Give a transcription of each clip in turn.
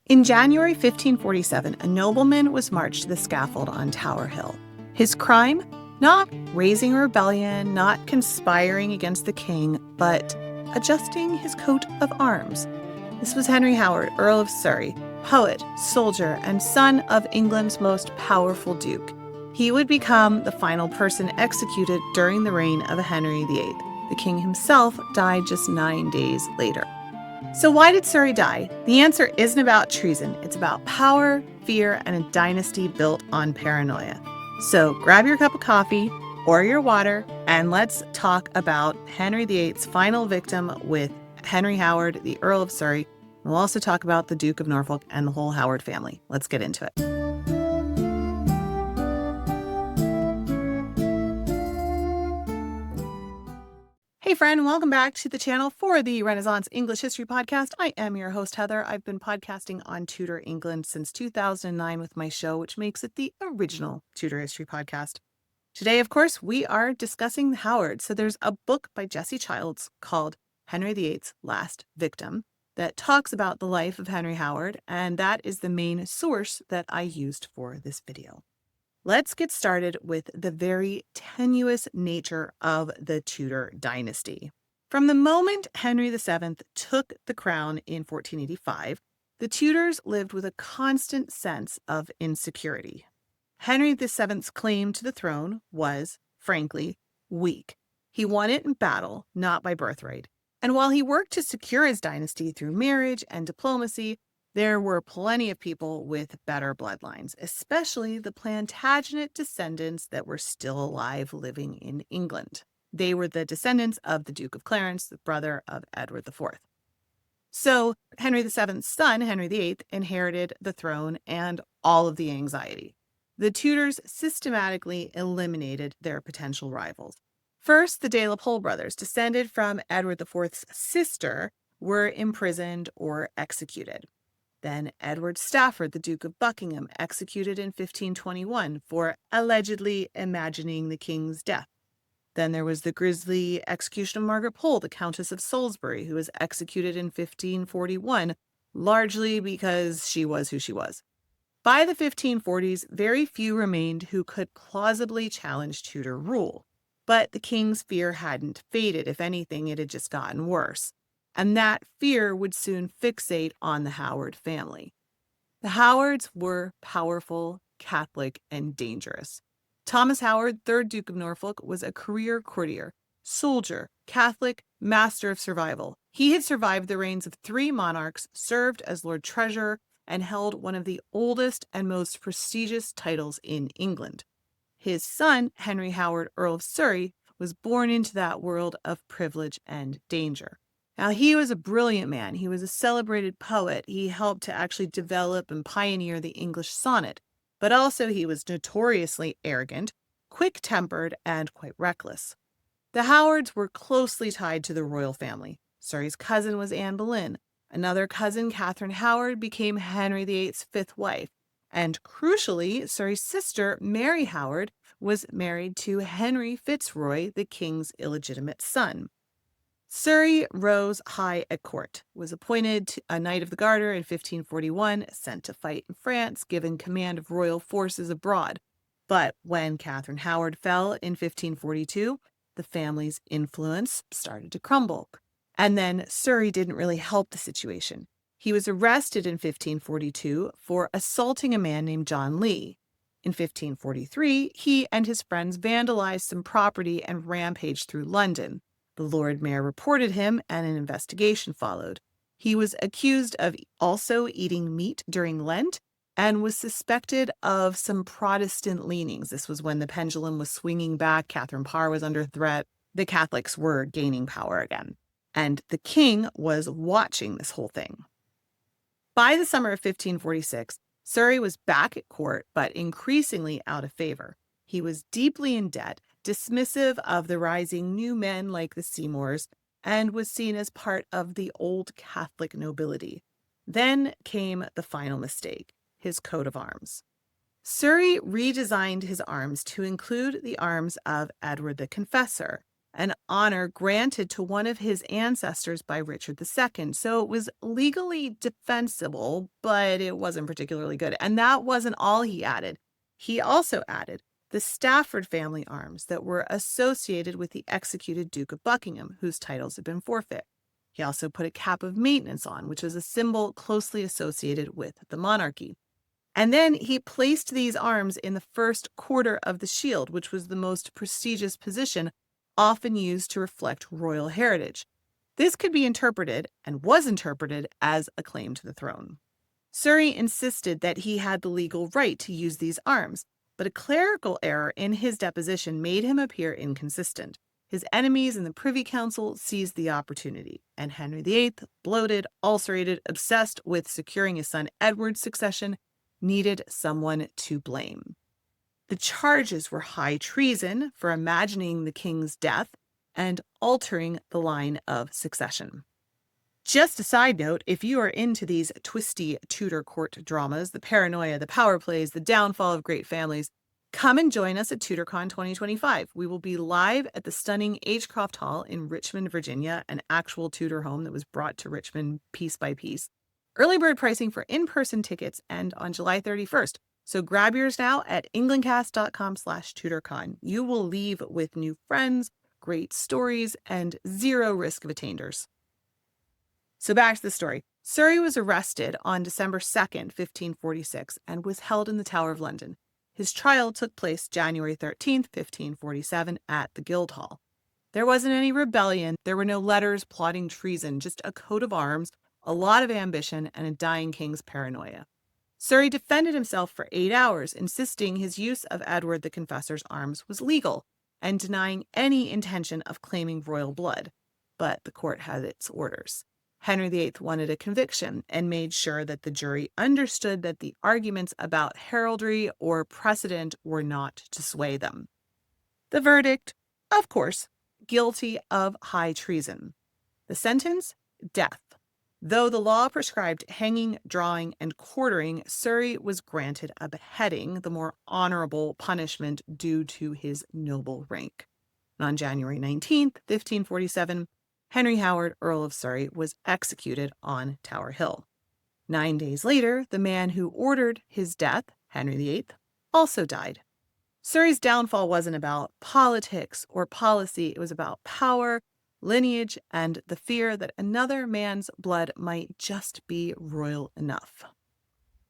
In January 1547, a nobleman was marched to the scaffold on Tower Hill. His crime? Not raising a rebellion, not conspiring against the king, but adjusting his coat of arms. This was Henry Howard, Earl of Surrey, poet, soldier, and son of England's most powerful duke. He would become the final person executed during the reign of Henry VIII. The king himself died just 9 days later. So why did Surrey die? The answer isn't about treason. It's about power, fear, and a dynasty built on paranoia. So grab your cup of coffee or your water, and let's talk about Henry VIII's final victim with Henry Howard, the Earl of Surrey. We'll also talk about the Duke of Norfolk and the whole Howard family. Let's get into it. Hey friend, welcome back to the channel for the Renaissance English History Podcast. I am your host, Heather. I've been podcasting on Tudor England since 2009 with my show, which makes it the original Tudor History Podcast. Today, of course, we are discussing the Howards. So there's a book by Jesse Childs called Henry VIII's Last Victim that talks about the life of Henry Howard, and that is the main source that I used for this video. Let's get started with the very tenuous nature of the Tudor dynasty. From the moment Henry VII took the crown in 1485, the Tudors lived with a constant sense of insecurity. Henry VII's claim to the throne was, frankly, weak. He won it in battle, not by birthright. And while he worked to secure his dynasty through marriage and diplomacy, there were plenty of people with better bloodlines, especially the Plantagenet descendants that were still alive living in England. They were the descendants of the Duke of Clarence, the brother of Edward IV. So Henry VII's son, Henry VIII, inherited the throne and all of the anxiety. The Tudors systematically eliminated their potential rivals. First, the De la Pole brothers, descended from Edward IV's sister, were imprisoned or executed. Then Edward Stafford, the Duke of Buckingham, executed in 1521 for allegedly imagining the king's death. Then there was the grisly execution of Margaret Pole, the Countess of Salisbury, who was executed in 1541, largely because she was who she was. By the 1540s, very few remained who could plausibly challenge Tudor rule. But the king's fear hadn't faded. If anything, it had just gotten worse. And that fear would soon fixate on the Howard family. The Howards were powerful, Catholic, and dangerous. Thomas Howard, 3rd Duke of Norfolk, was a career courtier, soldier, Catholic, master of survival. He had survived the reigns of 3 monarchs, served as Lord Treasurer, and held one of the oldest and most prestigious titles in England. His son, Henry Howard, Earl of Surrey, was born into that world of privilege and danger. Now, he was a brilliant man. He was a celebrated poet. He helped to actually develop and pioneer the English sonnet. But also he was notoriously arrogant, quick-tempered, and quite reckless. The Howards were closely tied to the royal family. Surrey's cousin was Anne Boleyn. Another cousin, Catherine Howard, became Henry VIII's 5th wife. And crucially, Surrey's sister, Mary Howard, was married to Henry Fitzroy, the king's illegitimate son. Surrey rose high at court, was appointed a Knight of the Garter in 1541, sent to fight in France, given command of royal forces abroad. But when Catherine Howard fell in 1542, the family's influence started to crumble. And then Surrey didn't really help the situation. He was arrested in 1542 for assaulting a man named John Lee. In 1543, he and his friends vandalized some property and rampaged through London. The Lord Mayor reported him, and an investigation followed. He was accused of also eating meat during Lent and was suspected of some Protestant leanings. This was when the pendulum was swinging back. Catherine Parr was under threat. The Catholics were gaining power again. And the king was watching this whole thing. By the summer of 1546, Surrey was back at court, but increasingly out of favor. He was deeply in debt, dismissive of the rising new men like the Seymours, and was seen as part of the old Catholic nobility. Then came the final mistake, his coat of arms. Surrey redesigned his arms to include the arms of Edward the Confessor. an honor granted to one of his ancestors by Richard II. So it was legally defensible, but it wasn't particularly good. And that wasn't all he added. He also added the Stafford family arms that were associated with the executed Duke of Buckingham, whose titles had been forfeit. He also put a cap of maintenance on, which was a symbol closely associated with the monarchy. And then he placed these arms in the first quarter of the shield, which was the most prestigious position, often used to reflect royal heritage. This could be interpreted, and was interpreted, as a claim to the throne. Surrey insisted that he had the legal right to use these arms, but a clerical error in his deposition made him appear inconsistent. His enemies in the Privy Council seized the opportunity, and Henry VIII, bloated, ulcerated, obsessed with securing his son Edward's succession, needed someone to blame. The charges were high treason for imagining the king's death and altering the line of succession. Just a side note, if you are into these twisty Tudor court dramas, the paranoia, the power plays, the downfall of great families, come and join us at TudorCon 2025. We will be live at the stunning Agecroft Hall in Richmond, Virginia, an actual Tudor home that was brought to Richmond piece by piece. Early bird pricing for in-person tickets end on July 31st. So grab yours now at englandcast.com/TudorCon. You will leave with new friends, great stories, and zero risk of attainders. So back to the story. Surrey was arrested on December 2nd, 1546, and was held in the Tower of London. His trial took place January 13th, 1547, at the Guildhall. There wasn't any rebellion. There were no letters plotting treason, just a coat of arms, a lot of ambition, and a dying king's paranoia. Surrey defended himself for 8 hours, insisting his use of Edward the Confessor's arms was legal, and denying any intention of claiming royal blood. But the court had its orders. Henry VIII wanted a conviction and made sure that the jury understood that the arguments about heraldry or precedent were not to sway them. The verdict, of course, guilty of high treason. The sentence, death. Though the law prescribed hanging, drawing, and quartering, Surrey was granted a beheading, the more honorable punishment due to his noble rank. And on January 19th, 1547, Henry Howard, Earl of Surrey, was executed on Tower Hill. 9 days later, the man who ordered his death, Henry VIII, also died. Surrey's downfall wasn't about politics or policy. It was about power, lineage, and the fear that another man's blood might just be royal enough.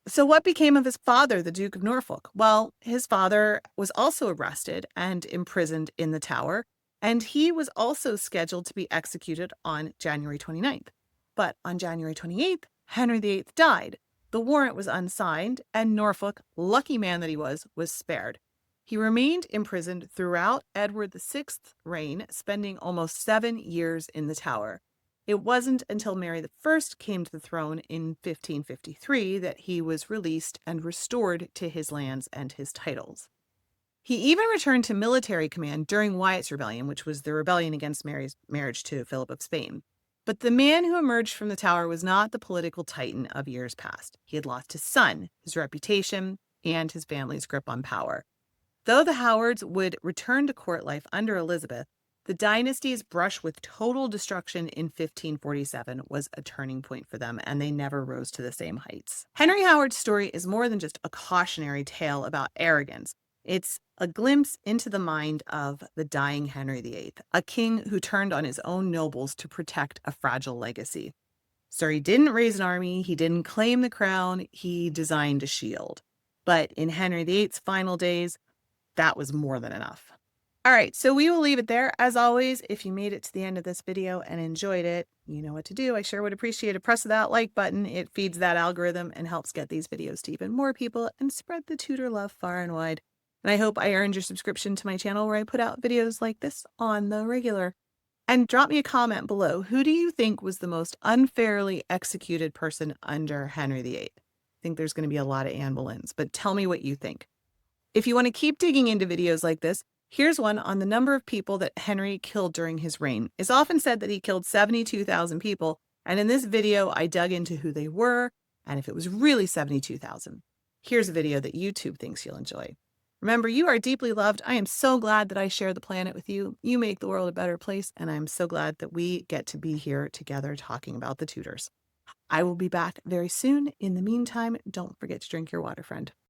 So what became of his father, the Duke of Norfolk? Well, his father was also arrested and imprisoned in the Tower, and he was also scheduled to be executed on January 29th. But on January 28th, Henry VIII died. The warrant was unsigned, and Norfolk, lucky man that he was spared. He remained imprisoned throughout Edward VI's reign, spending almost 7 years in the Tower. It wasn't until Mary I came to the throne in 1553 that he was released and restored to his lands and his titles. He even returned to military command during Wyatt's Rebellion, which was the rebellion against Mary's marriage to Philip of Spain. But the man who emerged from the Tower was not the political titan of years past. He had lost his son, his reputation, and his family's grip on power. Though the Howards would return to court life under Elizabeth, the dynasty's brush with total destruction in 1547 was a turning point for them, and they never rose to the same heights. Henry Howard's story is more than just a cautionary tale about arrogance. It's a glimpse into the mind of the dying Henry VIII, a king who turned on his own nobles to protect a fragile legacy. Surrey didn't raise an army, he didn't claim the crown, he designed a shield. But in Henry VIII's final days, that was more than enough. All right, so we will leave it there. As always, if you made it to the end of this video and enjoyed it, you know what to do. I sure would appreciate a press of that like button. It feeds that algorithm and helps get these videos to even more people and spread the Tudor love far and wide. And I hope I earned your subscription to my channel where I put out videos like this on the regular. And drop me a comment below. Who do you think was the most unfairly executed person under Henry VIII? I think there's going to be a lot of Anne Boleyns, but tell me what you think. If you want to keep digging into videos like this, here's one on the number of people that Henry killed during his reign. It's often said that he killed 72,000 people, and in this video, I dug into who they were and if it was really 72,000. Here's a video that YouTube thinks you'll enjoy. Remember, you are deeply loved. I am so glad that I share the planet with you. You make the world a better place, and I'm so glad that we get to be here together talking about the Tudors. I will be back very soon. In the meantime, don't forget to drink your water, friend.